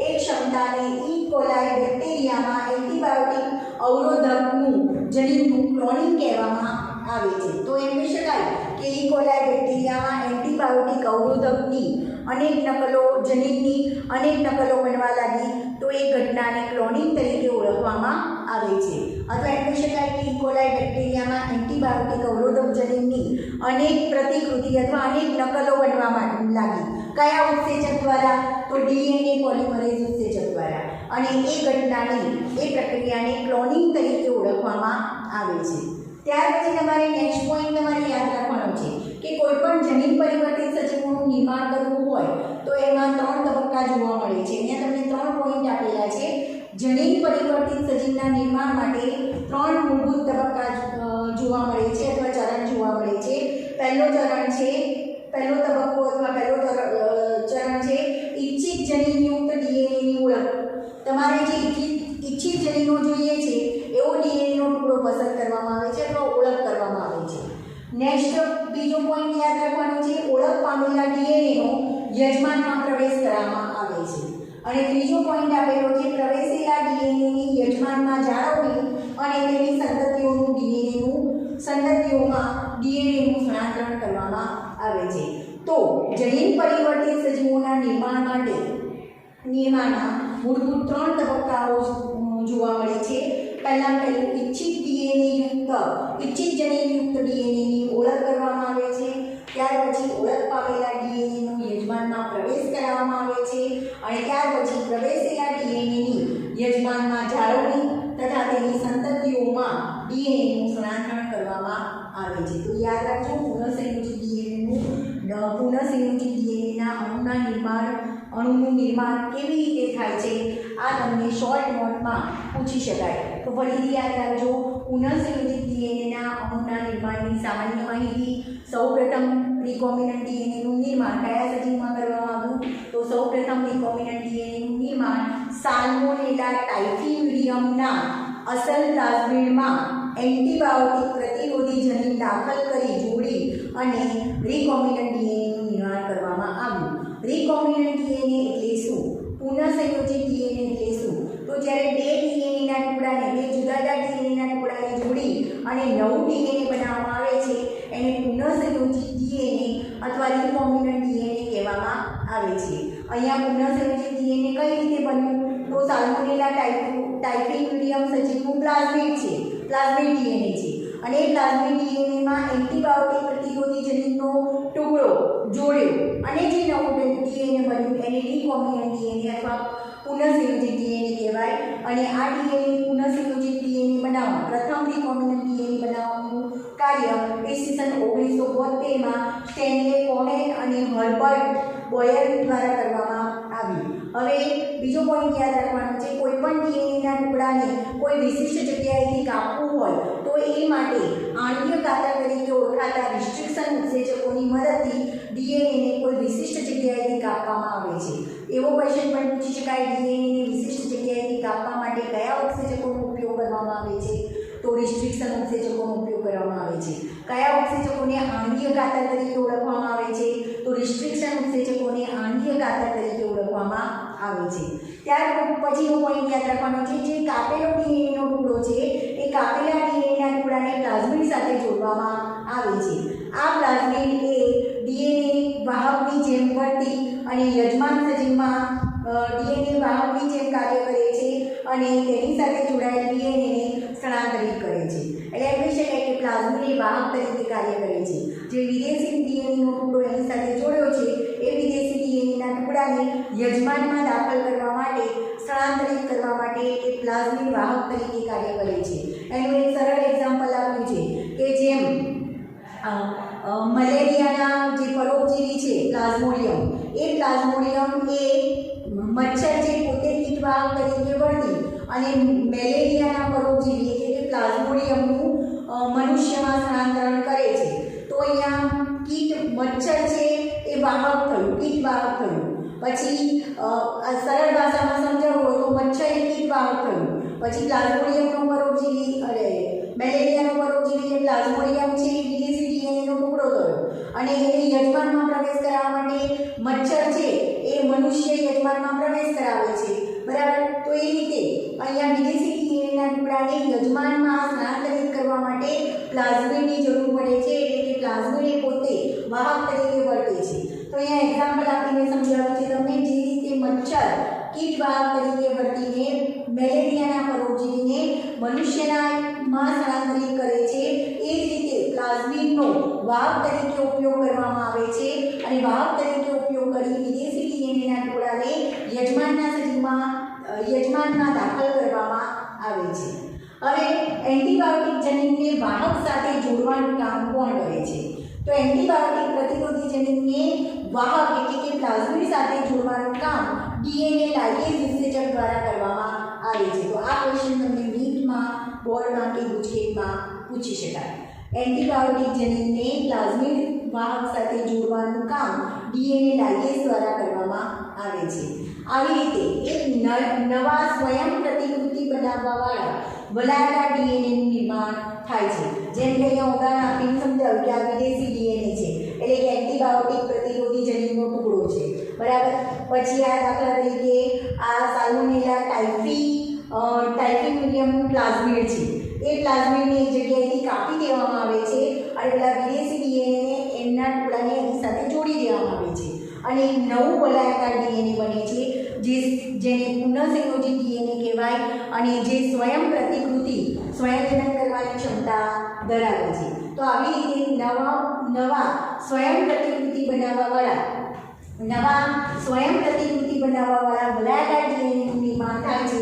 એ ક્ષમતાને ઈ કોલાઈ બેક્ટેરિયામાં એન્ટીબાયોટિક અવરોધકનું જનીનનું ક્લોનિંગ કહેવામાં આવે છે. તો એમ કહી શકાય કે ઈ કોલાઈ બેક્ટેરિયામાં એન્ટીબાયોટિક અવરોધકની અનેક નકલો જનીનની અનેક નકલો બનવા લાગી તો એ ઘટનાને ક્લોનિંગ તરીકે ઓળખવામાં આવે છે. અથવા એમ કહી શકાય કે ઈ કોલાઈ બેક્ટેરિયામાં એન્ટીબાયોટિક અવરોધક જનીનની અનેક પ્રતિકૃતિ અથવા અનેક નકલો બનવા લાગી. કયા ઉત્સેચક દ્વારા? તો ડીએનએ પોલિમરેઝ ઉત્સેચક દ્વારા. અને એ ઘટનાને એ પ્રક્રિયાને ક્લોનિંગ તરીકે ઓળખવામાં આવે છે. ત્યાર પછી તમારે નેક્સ્ટ પોઈન્ટ તમારે યાદ રાખવાનો છે કે કોઈ પણ જનીન પરિવર્તિત સજીવોનું નિર્માણ કરવું હોય તો એમાં 3 તબક્કા જોવા મળે છે. અહીંયા તમને 3 પોઈન્ટ આપેલા છે. જનીન પરિવર્તિત સજીવના નિર્માણ માટે 3 મૂળભૂત તબક્કા જોવા મળે છે અથવા ચરણ જોવા મળે છે. પહેલો તબક્કો અથવા પહેલો ચરણ છે ઇચ્છિત જનીનયુક્ત ડીએનએની ઓળખ. તમારે જે ઇચ્છિત જનીનો જોઈએ છે એવો ડીએનએનો ટુકડો પસંદ કરવામાં આવે છે અથવા ઓળખ કરવામાં આવે છે. નેક્સ્ટ બીજો પોઈન્ટ યાદ રાખવાનો છે ઓળખ પામેલા ડીએનએનો યજમાનમાં પ્રવેશ કરવામાં આવે છે. અને ત્રીજો પોઈન્ટ આપેલો છે પ્રવેશેલા ડીએનએની યજમાનમાં જાળવણી અને તેની સંતતિઓમાં ડીએનએનું સ્થાનાંતરણ કરવામાં આવે છે. તો જનીન પરિવર્તિત સજીવોના નિર્માણના મૂળભૂત 3 તબક્કાઓ જોવા મળે છે. પહેલું ઇચ્છિત જનીનયુક્ત ડીએનએની ઓળખ કરવામાં આવે છે. ત્યાર પછી ઓળખ પામેલા ડીએનએનું યજમાનમાં પ્રવેશ કરાવવામાં આવે છે અને ત્યાર પછી પ્રવેશેલા ડીએનએની યજમાનમાં જાળવણી તથા તેની સંતતિઓમાં ડીએનએનું સ્થાનાંતરણ કરવામાં આવે છે. તો યાદ રાખજો પુનઃસંયોજિત ડીએનએના અણુનું નિર્માણ કેવી રીતે થાય છે આ તમને શોર્ટ નોટમાં પૂછી શકાય. તો ફરીથી યાદ રાખજો પુનઃસંયોજિત ડીએનએના અણુના નિર્માણની સામાન્ય માહિતી. સૌપ્રથમ રિકોમ્બિનન્ટ ડીએનએનું નિર્માણ કયા સજીવમાં કરવામાં આવ્યું? તો સૌપ્રથમ રિકોમ્બિનન્ટ ડીએનએનું નિર્માણ સાલ્મોનેલા ટાઇફિમ્યુરિયમના અસલ પ્લાઝમિડમાં એન્ટીબાયોટિક પ્રતિરોધી જનીન દાખલ કરી જોડી અને રિકોમ્બિનન્ટ ડીએનએનું નિર્માણ કરવામાં આવ્યું. રિકોમ્બિનન્ટ ડીએનએ એટલે શું? પુનઃસંયોજિત ડીએનએ એટલે શું? તો જ્યારે 2 ડીએનએના ટુકડાને 2 જુદા જુદા ડીએનએના ટુકડાને જોડી અને નવું ડીએનએ બનાવવામાં આવે છે એને પુનઃસંયોજિત ડીએનએ અથવા રિકોમ્બિનન્ટ ડીએનએ કહેવામાં આવે છે. અહીંયા પુનઃસંયોજિત ડીએનએ કઈ રીતે બન્યું? તો સાલ્મોનેલા ટાઇફિમ્યુરિયમ સજીવનું પ્લાઝમિડ ડીએનએ છે અને એ પ્લાઝમિડ ડીએનએમાં એન્ટીબાયોટિક પ્રતિરોધી જનીનનો ટુકડો જોડ્યો અને જે નવું ડીએનએ બન્યું એને રિકોમ્બિનન્ટ ડીએનએ અથવા પુનઃસંયોજિત ડીએનએ કહેવાય. અને આ ડીએનએ પુનઃસંયોજિત ડીએનએ બનાવવા પ્રથમ રિકોમ્બિનન્ટ ડીએનએ બનાવવાનું કાર્ય ઈસવીસન 1972માં સ્ટેનલે કોહેન અને હર્બર્ટ બોયર દ્વારા કરવામાં આવ્યું. હવે બીજો પોઈન્ટ યાદ રાખવાનો છે, કોઈ પણ ડીએનએના ટુકડાને કોઈ વિશિષ્ટ જગ્યાએથી કાપવું હોય તો એ માટે આણ્વીય કાતર તરીકે ઓળખાતા રિસ્ટ્રિક્શન ઉત્સેચકોની મદદથી ડીએનએને કોઈ વિશિષ્ટ જગ્યાએથી કાપવામાં આવે છે. એવો ક્વેશ્ચન પણ પૂછી શકાય, ડીએનએને વિશિષ્ટ જગ્યાએથી કાપવા માટે કયા ઉત્સેચકોનો ઉપયોગ કરવામાં આવે છે? તો રિસ્ટ્રિક્શન ઉત્સેચકોનો ઉપયોગ કરવામાં આવે છે. કયા ઉત્સેચકોને આણ્વીય કાતર તરીકે ઓળખવામાં આવે છે? તો રિસ્ટ્રિક્શન ઉત્સેચકોને આણ્વીય કાતર તરીકે ઓળખવામાં આવે છે. ત્યાર પછીનો પોઈન્ટ યાદ રાખવાનો છે, જે કાપેલો ડીએનએનો ટુકડો છે એ કાપેલા ડીએનએના ટુકડાને પ્લાઝમિડ સાથે જોડવામાં આવે છે. આ પ્લાઝમિડ એ ડીએનએ વાહકની જેમ વર્તી અને યજમાન સજીવમાં ડીએનએ વાહકની જેમ કાર્ય કરે છે અને તેની સાથે જોડાયેલ ડીએનએને સ્થળાંતરિત કરે છે. એટલે એમ કહી શકાય કે પ્લાઝમિડ એ વાહક તરીકે કાર્ય કરે છે. જે વિદેશી ડીએનએનો ટુકડો એની સાથે જોડ્યો છે એ વિદેશી ડીએનએના ટુકડાને યજમાનમાં દાખલ કરવા માટે, સ્થળાંતરિત કરવા માટે એ પ્લાઝમિડ વાહક તરીકે કાર્ય કરે છે. એનું એક સરળ એક્ઝામ્પલ આપ્યું છે કે જેમ મલેરિયાના જે પરોપજીવી છે પ્લાઝ્મોડિયમ, એ પ્લાઝ્મોડિયમ એ મચ્છર જે પોતે કીટવાહક તરીકે વર્તી અને મેલેરિયાના પરોપજીવી એટલે કે પ્લાઝ્મોડિયમનું મનુષ્યમાં સ્થળાંતરણ કરે છે. તો અહીંયા મચ્છર છે એ વાહક થયું, કીટવાહક થયું. પછી સરળ ભાષામાં સમજાવવું હોય તો મચ્છર એ કીટવાહક થયું. પછી પ્લાઝ્મોડિયમનો પરોપજીવી મેલેરિયાનો પરોપજીવી જે પ્લાઝ્મોડિયમ છે એ વિદેશી ડીએનએનો ટુકડો થયો અને એને યજમાનમાં પ્રવેશ કરાવવા માટે મચ્છર છે એ મનુષ્ય યજમાનમાં પ્રવેશ કરાવે છે. બરાબર. તો એ રીતે અહીંયા વિદેશી ડીએનએના ટુકડાને યજમાનમાં સ્થળાંતરિત કરવા માટે પ્લાઝમિડની જરૂર પડે છે, એટલે કે પ્લાઝમિડ એ પોતે વાહક તરીકે વર્તે છે. તો અહીંયા એક્ઝામ્પલ આપીને સમજાવ્યું છે તમને, જે રીતે મચ્છર કીટવાહક તરીકે વર્તીને મેલેરિયાના પરોપજીવીને મનુષ્યનામાં સ્થળાંતરિત કરે છે, એ જ રીતે પ્લાઝમિડનો વાહક તરીકે ઉપયોગ કરવામાં આવે છે અને વાહક તરીકે ઉપયોગ કરી વિદેશી ડીએનએના ટુકડાને યજમાનમાં દાખલ કરવામાં આવે છે. હવે એન્ટીબાયોટિક જનીનને વાહક સાથે જોડવાનું કામ કોણ કરે છે? તો એન્ટીબાયોટિક પ્રતિરોધી જનીનને વાહક એટલે કે પ્લાઝમિડ સાથે જોડવાનું કામ ડીએનએ લાઇગેઝ ઉત્સેચક દ્વારા કરવામાં આવે છે. તો આ ક્વેશ્ચન તમને નીટમાં, બોર્ડમાં કે ગુજકેટમાં પૂછી શકાય. એન્ટીબાયોટિક જનીનને પ્લાઝમિડ વાહક સાથે જોડવાનું કામ ડીએનએ લાઇગેઝ દ્વારા કરવામાં આવે છે. આવી રીતે એક નવા સ્વયં પ્રતિકૃતિ બનાવવાવાળા વલાયકા ડીએનએનું નિર્માણ થાય છે. જેમ કે અહીંયા ઉદાહરણ આપીને સમજાવ્યું કે આ વિદેશી ડીએનએ છે, એટલે કે એન્ટીબાયોટિક પ્રતિરોધી જનીનનો ટુકડો છે. બરાબર. પછી આ દાખલા તરીકે આ સાલ્મોનેલા ટાઇફીમ્યુરિયમનું પ્લાઝમિડ છે, એ પ્લાઝમિડને એક જગ્યાએથી કાપી દેવામાં આવે છે અને પેલા વિદેશી ડીએનએને એમના ટુકડાને એની સાથે જોડી દેવામાં આવે છે અને એક નવું વલાયકાર ડીએનએ બને છે, જેને પુનઃસંયોજિત ડીએનએ કહેવાય અને જે સ્વયં પ્રતિકૃતિ સ્વયંજનન કરવાની ક્ષમતા ધરાવે છે. તો આવી રીતે નવા સ્વયં પ્રતિકૃતિ બનાવવાવાળા વલાયકાર ડીએનએનું નિર્માણ થાય છે,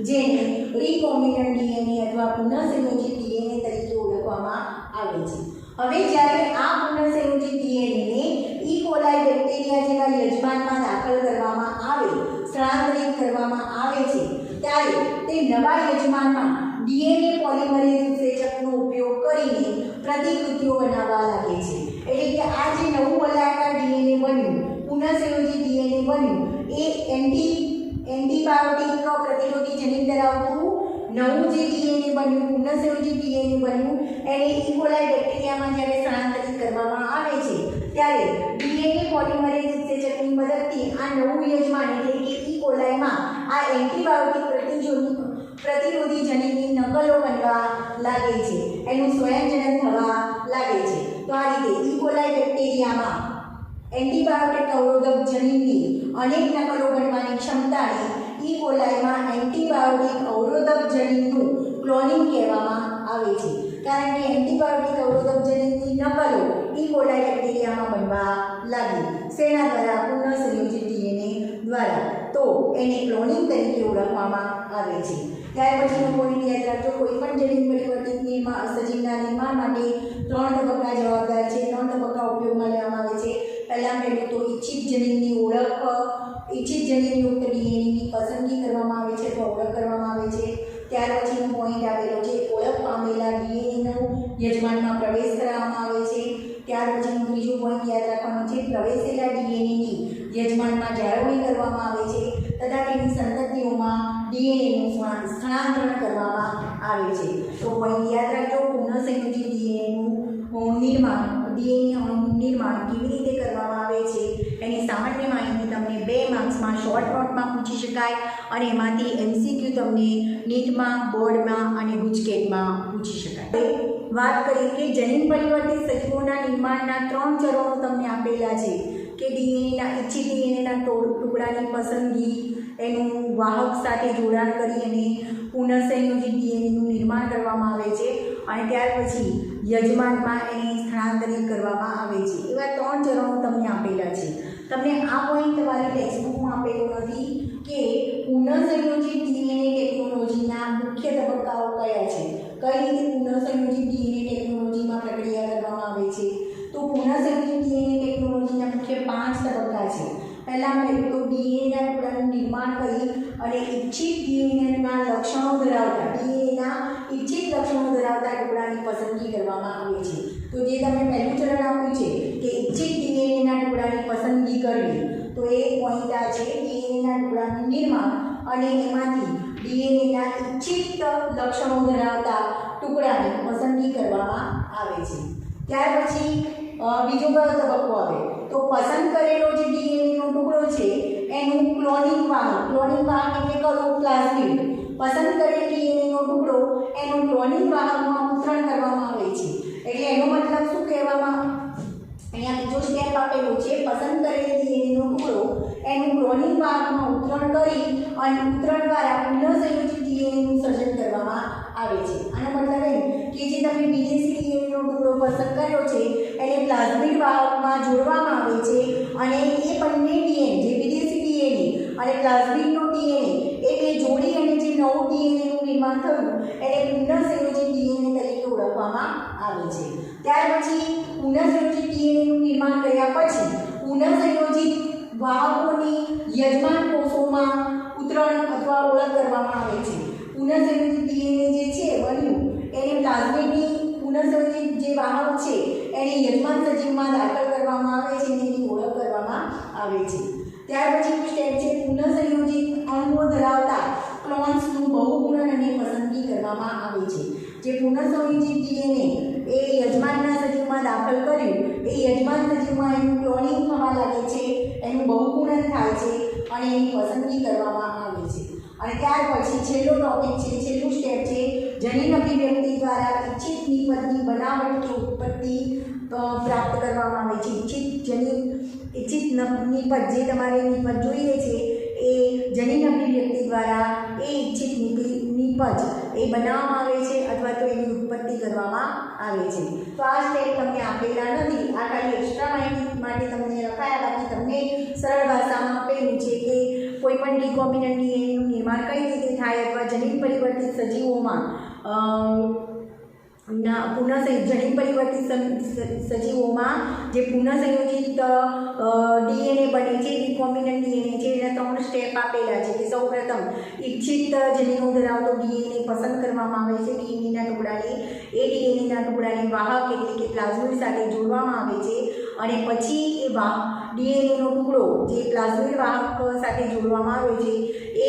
જેને રિકોમ્બિનન્ટ ડીએનએ અથવા પુનઃસંયોજિત ડીએનએ તરીકે ઓળખવામાં આવે છે. હવે જ્યારે આ પુનઃસંયોજિત ડીએનએને ઈ કોલાઈ બેક્ટેરિયા જેવા યજમાનમાં દાખલ કરવામાં આવે, સ્થળાંતરિત કરવામાં આવે છે, ત્યારે તે નવા યજમાનમાં ડીએનએ પોલિમરેઝ ઉત્સેચકનો ઉપયોગ કરીને પ્રતિકૃતિઓ બનાવવા લાગે છે. એટલે કે આ જે નવું વલાયકાર ડીએનએ બન્યું, પુનઃસંયોજિત ડીએનએ બન્યું, એ એન્ટીબાયોટિક પ્રતિરોધી જનીન ધરાવતું નવું જે ડીએનએ બન્યું, પુનઃસંયોજિત ડીએનએ બન્યું, એને ઈ કોલાઈ બેક્ટેરિયામાં જ્યારે સ્થળાંતરિત કરવામાં આવે છે, ત્યારે ડીએનએ પોલિમરેઝ ઉત્સેચકની મદદથી આ નવું યજમાન એટલે કે ઈ કોલાઈમાં આ એન્ટીબાયોટિક પ્રતિરોધી જનીનની નકલો બનવા લાગે છે, એનું સ્વયંજનન થવા લાગે છે. તો આ રીતે ઈ કોલાઈ બેક્ટેરિયામાં એન્ટીબાયોટિક અવરોધક જનીનની અનેક નકલો બનવાની ક્ષમતાને ઈ કોલાઈમાં એન્ટીબાયોટિક અવરોધક જનીનનું ક્લોનિંગ કહેવામાં આવે છે. કારણ કે એન્ટીબાયોટિક અવરોધક જનીનની નકલો ઈ કોલાઈ બેક્ટેરિયામાં બનવા લાગી. શેના દ્વારા? પુનઃસંયોજિત ડીએનએ દ્વારા. દ્વારા, તો એને ક્લોનિંગ તરીકે ઓળખવામાં આવે છે. ત્યાર પછીનો પોઈન્ટ યાદ રાખજો, કોઈ પણ જનીન પરિવર્તિત સજીવના નિર્માણ માટે 3 તબક્કા જવાબદાર છે. 3 તબક્કા ઉપયોગમાં લેવામાં આવે છે. પહેલા પહેલું તો ઇચ્છિત જનીનની ઓળખ, ઇચ્છિત જનીનયુક્ત ડીએનએની પસંદગી કરવામાં આવે છે, તો ઓળખ કરવામાં આવે છે. ત્યાર પછીનો પોઈન્ટ આવેલો છે, ઓળખ પામેલા ડીએનએનો યજમાનમાં પ્રવેશ કરાવવામાં આવે છે. ત્યાર પછીનો ત્રીજો પોઈન્ટ યાદ રાખવાનો છે, પ્રવેશેલા ડીએનએની યજમાનમાં જાળવણી કરવામાં આવે છે તથા તેની સંતતિઓમાં ડીએનએનું સ્થાનાંતરણ કરવામાં આવે છે. તો પોઈન્ટ યાદ રાખજો, પુનઃસંયોજિત ડીએનએનું નિર્માણ કેવી રીતે કરવામાં આવે છે એની સામાન્ય માહિતી તમને 2 માર્ક્સમાં શોર્ટ નોટમાં પૂછી શકાય અને એમાંથી MCQ તમને નીટમાં, બોર્ડમાં અને ગુજકેટમાં પૂછી શકાય. વાત કરીએ કે જનીન પરિવર્તિત સજીવોના નિર્માણના 3 ચરણો તમને આપેલા છે કે ઇચ્છિત ડીએનએના ટુકડાની પસંદગી, એનું વાહક સાથે જોડાણ કરી અને પુનઃસંયોજિત ડીએનએનું નિર્માણ કરવામાં આવે છે અને ત્યાર પછી યજમાનમાં એને સ્થાનાંતરિત કરવામાં આવે છે. એવા 3 ચરણો તમને આપેલા છે. તમને આ પોઈન્ટ તમારી ટેક્સ્ટબુકમાં આપેલો નથી કે પુનઃસંયોજિત ડીએનએ ટેકનોલોજીના મુખ્ય તબક્કાઓ કયા છે, કઈ રીતે પુનઃસંયોજિત ડીએનએ ટેકનોલોજીમાં પ્રક્રિયા કરવામાં આવે છે. તો પુનઃસંયોજિત ડીએનએ ટેકનોલોજીના મુખ્ય 5 તબક્કા છે. પહેલા પહેલું તો ડીએનએના ટુકડાનું નિર્માણ કરી અને ઇચ્છિત ડીએનએના લક્ષણો ધરાવતા ટુકડાની પસંદગી કરવામાં આવે છે. તો જે તમે પહેલું ચરણ આપ્યું છે કે ઇચ્છિત ડીએનએના ટુકડાની પસંદગી કરવી, તો એ પોઈન્ટ આ છે, ડીએનએના ટુકડાનું નિર્માણ અને એમાંથી ડીએનએના ઇચ્છિત લક્ષણો ધરાવતા ટુકડાની પસંદગી કરવામાં આવે છે. ત્યાર પછી બીજો કયો તબક્કો આવે, તો પસંદ કરેલો જે ડીએનએનો ટુકડો છે એનું ક્લોનિંગ વાહક એટલે કયો, પ્લાઝમિડ. પસંદ કરેલ ડીએનએનો ટુકડો એનું ક્લોનિંગ વાહકમાં ઉતરણ કરવામાં આવે છે. એટલે એનો મતલબ શું કહેવામાં, અહીંયા બીજો સ્ટેપ આપેલો છે, પસંદ કરેલ ડીએનએનો ટુકડો એનું ક્લોનિંગ વાહકમાં ઉતરણ કરી અને ઉતરણ દ્વારા પુનઃસંયોજિત ડીએનએનું સર્જન કરવામાં આવે છે. આનો મતલબ એમ કે જે તમે વિદેશી ડીએનએનો ટુકડો પસંદ કર્યો છે એને પ્લાઝમિડ વાહકમાં જોડવામાં આવે છે અને એ બંને ડીએનએ, જે વિદેશી ડીએનએ અને પ્લાઝમિડનો ડીએનએ એ બે જોડી અને જે નવું ડીએનએનું નિર્માણ થયું એને પુનઃસંયોજિત ડીએનએ તરીકે ઓળખવામાં આવે છે. ત્યાર પછી પુનઃસંયોજિત ડીએનએનું નિર્માણ કર્યા પછી પુનઃસંયોજિત વાહકોની યજમાન કોષોમાં ઉતરણ અથવા ઓળખ કરવામાં આવે છે. પુનઃસંયોજિત ડીએનએ જે છે બન્યું એને પ્લાઝમિડની પુનઃસંયોજિત જે વાહક છે એને યજમાન સજીવમાં દાખલ કરવામાં આવે છે અને એની ઓળખ કરવામાં આવે છે. ત્યાર પછીનું સ્ટેપ છે પુનઃસંયોજિત અણુઓ ધરાવતા ક્લોન્સનું બહુગુણન અને પસંદગી કરવામાં આવે છે. જે પુનઃસંયોજિત ડીએનએ એ યજમાનના સજીવમાં દાખલ કર્યું, એ યજમાન સજીવમાં એનું ક્લોનિંગ થવા લાગે છે, એનું બહુગુણન થાય છે અને એની પસંદગી કરવામાં આવે છે. અને ત્યાર પછી છેલ્લો ટોપિક છે, છેલ્લું સ્ટેપ છે જનીન અભિવ્યક્તિ દ્વારા ઇચ્છિત નિપજની બનાવટ કે ઉત્પત્તિ પ્રાપ્ત કરવામાં આવે છે. ઇચ્છિત નિપજ, જે તમારે નિપજ જોઈએ છે એ જનીન અભિવ્યક્તિ દ્વારા એ ઇચ્છિત નિપજ એ બનાવવામાં આવે છે અથવા તો એની ઉત્પત્તિ કરવામાં આવે છે. તો આ સ્ટેપ તમને આપેલા નથી, આ ખાલી એક્સ્ટ્રા માહિતી માટે તમને લખાયા, બાકી તમને સરળ ભાષામાં આપેલું છે કે કોઈ પણ રિકોમ્બિનન્ટ ડીએનએનું નિર્માણ કઈ રીતે થાય અથવા જનીન પરિવર્તિત સજીવોમાં જનીન પરિવર્તિત સજીવોમાં જે પુનઃસંયોજિત ડીએનએ બને છે, રિકોમ્બિનન્ટ ડીએનએ છે, એના 3 સ્ટેપ આપેલા છે કે સૌપ્રથમ ઇચ્છિત જનીનો ધરાવતો ડીએનએ પસંદ કરવામાં આવે છે ડીએનએના ટુકડાને, એ ડીએનએના ટુકડાને વાહક એટલે કે પ્લાઝમિડ સાથે જોડવામાં આવે છે અને પછી એ ડીએનએનો ટુકડો જે પ્લાઝમિડ વાહક સાથે જોડવામાં આવે છે એ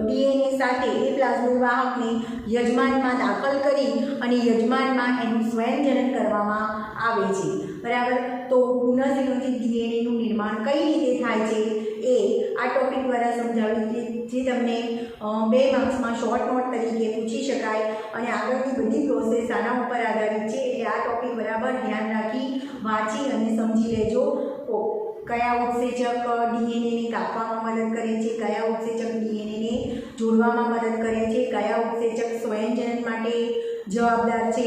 ડીએનએ સાથે એ પ્લાઝમિડ વાહકને યજમાનમાં દાખલ કરી અને યજમાનમાં એનું સ્વયંજનન કરવામાં આવે છે. બરાબર. તો પુનઃસંયોજિત ડીએનએનું નિર્માણ કઈ રીતે થાય છે એ આ ટોપિક દ્વારા સમજાવ્યું, જે તમને 2 માર્ક્સમાં શોર્ટ નોટ તરીકે પૂછી શકાય અને આગળની બધી પ્રોસેસ આના ઉપર આધારિત છે. એટલે આ ટોપિક બરાબર ધ્યાન રાખી વાંચી અને સમજી લેજો. તો કયા ઉત્સેચક ડીએનએને કાપવામાં મદદ કરે છે, કયા ઉત્સેચક ડીએનએને જોડવામાં મદદ કરે છે, કયા ઉત્સેચક સ્વયંજનન માટે જવાબદાર છે,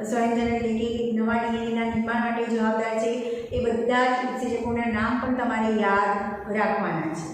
સ્વયંજનન એટલે કે નવા ડીએનએના નિર્માણ માટે જવાબદાર છે, એ બધા જ ઉત્સેચકોના નામ પણ તમારે યાદ રાખવાના છે.